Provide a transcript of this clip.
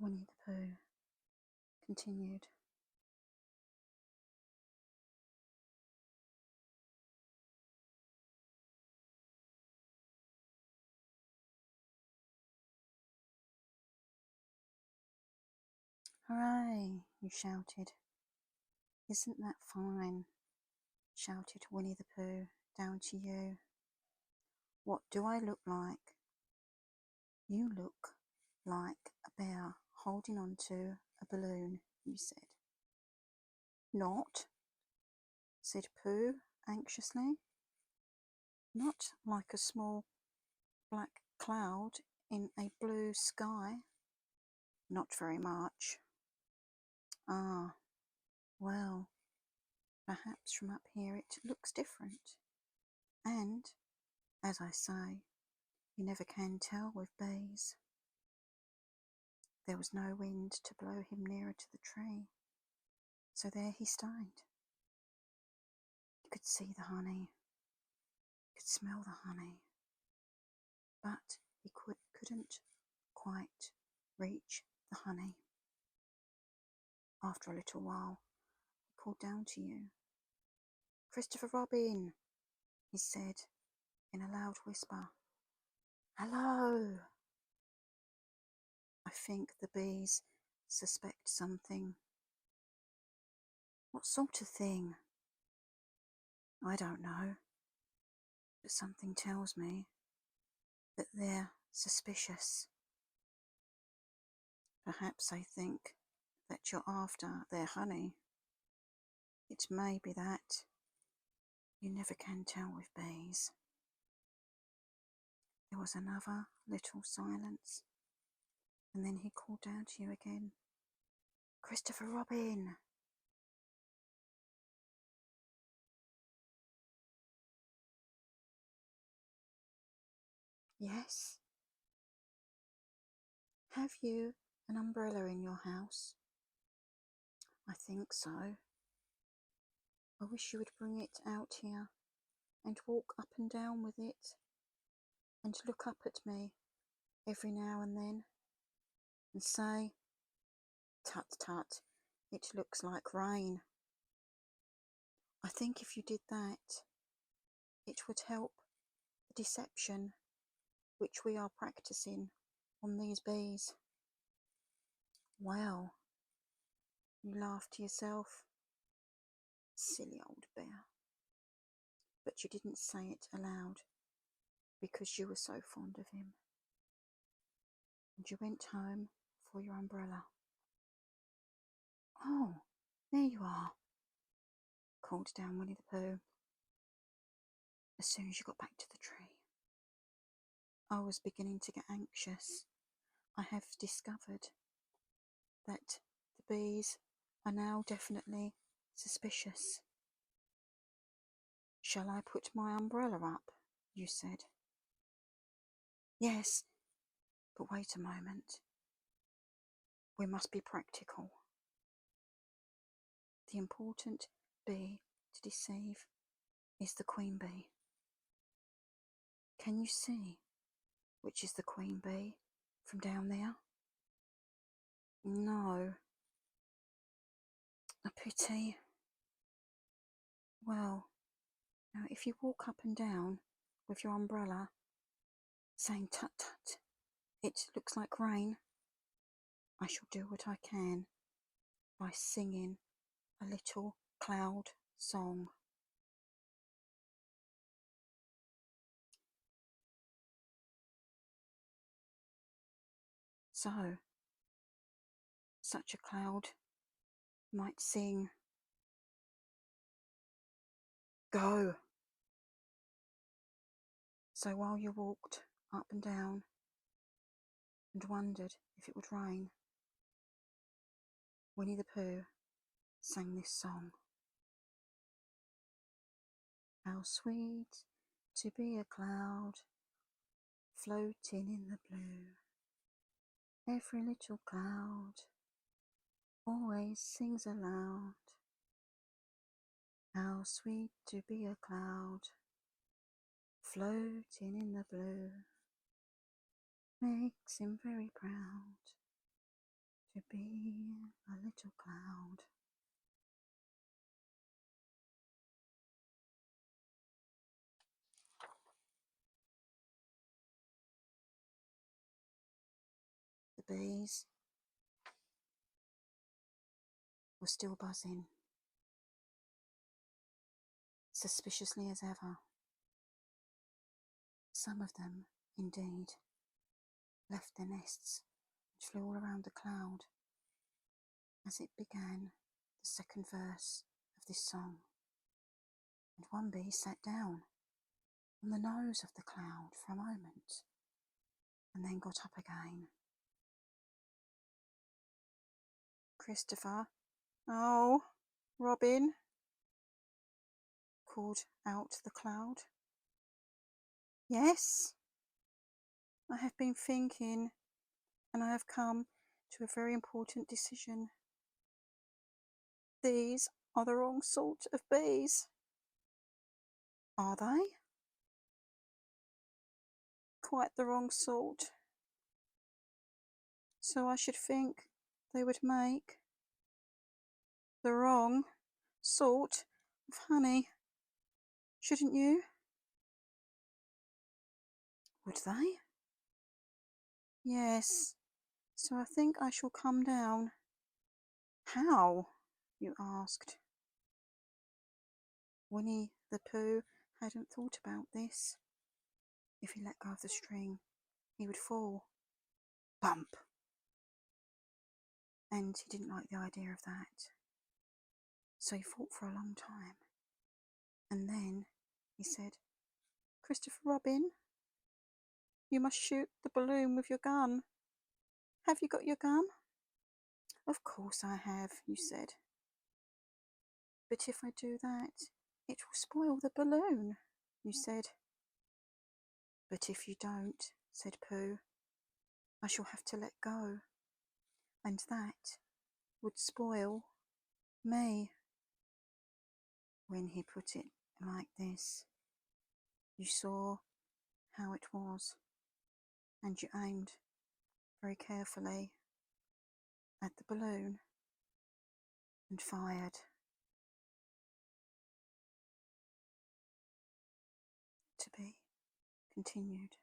Winnie the Pooh continued. "Hooray!" he shouted. "Isn't that fine?" shouted Winnie the Pooh. "Down to you." "What do I look like?" "You look like a bear holding on to a balloon," you said. "Not," said Pooh anxiously. "Not like a small black cloud in a blue sky?" "Not very much." "Ah, well, perhaps from up here it looks different. And, as I say, you never can tell with bees." There was no wind to blow him nearer to the tree, so there he stayed. He could see the honey, he could smell the honey, but he couldn't quite reach the honey. After a little while, he called down to you. "Christopher Robin," he said in a loud whisper. "Hello." "I think the bees suspect something." "What sort of thing?" "I don't know, but something tells me that they're suspicious. Perhaps they think that you're after their honey. It may be that. You never can tell with bees." There was another little silence, and then he called down to you again. "Christopher Robin." "Yes?" "Have you an umbrella in your house?" "I think so." "I wish you would bring it out here and walk up and down with it and look up at me every now and then and say, 'Tut, tut, it looks like rain.' I think if you did that, it would help the deception which we are practicing on these bees." "Well," you laughed to yourself, "silly old bear." But you didn't say it aloud because you were so fond of him. And you went home for your umbrella. "Oh, there you are," called down Winnie the Pooh as soon as you got back to the tree. "I was beginning to get anxious. I have discovered that the bees are now definitely suspicious." "Shall I put my umbrella up?" you said. "Yes, but wait a moment. We must be practical. The important bee to deceive is the queen bee. Can you see which is the queen bee from down there?" "No." "A pity." "Well, now if you walk up and down with your umbrella, saying 'Tut, tut, it looks like rain,' I shall do what I can by singing a little cloud song." So, such a cloud might sing, "Go." So while you walked up and down and wondered if it would rain, Winnie the Pooh sang this song. "How sweet to be a cloud floating in the blue. Every little cloud always sings aloud. How sweet to be a cloud floating in the blue. Makes him very proud. to be a little cloud. The bees were still buzzing, suspiciously as ever. Some of them, indeed, left their nests and flew all around the cloud as it began the second verse of this song. And one bee sat down on the nose of the cloud for a moment and then got up again. Christopher, oh, Robin, called out the cloud. Yes, I have been thinking, and I have come to a very important decision. These are the wrong sort of bees. Are they? Quite the wrong sort. So I should think they would make the wrong sort of honey, shouldn't you? Would they? Yes, so I think I shall come down. How? You asked. Winnie the Pooh hadn't thought about this. If he let go of the string, he would fall. Bump! And he didn't like the idea of that. So he thought for a long time. And then he said, Christopher Robin, you must shoot the balloon with your gun. Have you got your gun? Of course I have, you said. But if I do that, it will spoil the balloon, you said. But if you don't, said Pooh, I shall have to let go. And that would spoil me. When he put it like this, you saw how it was, and you aimed very carefully at the balloon and fired. To be continued.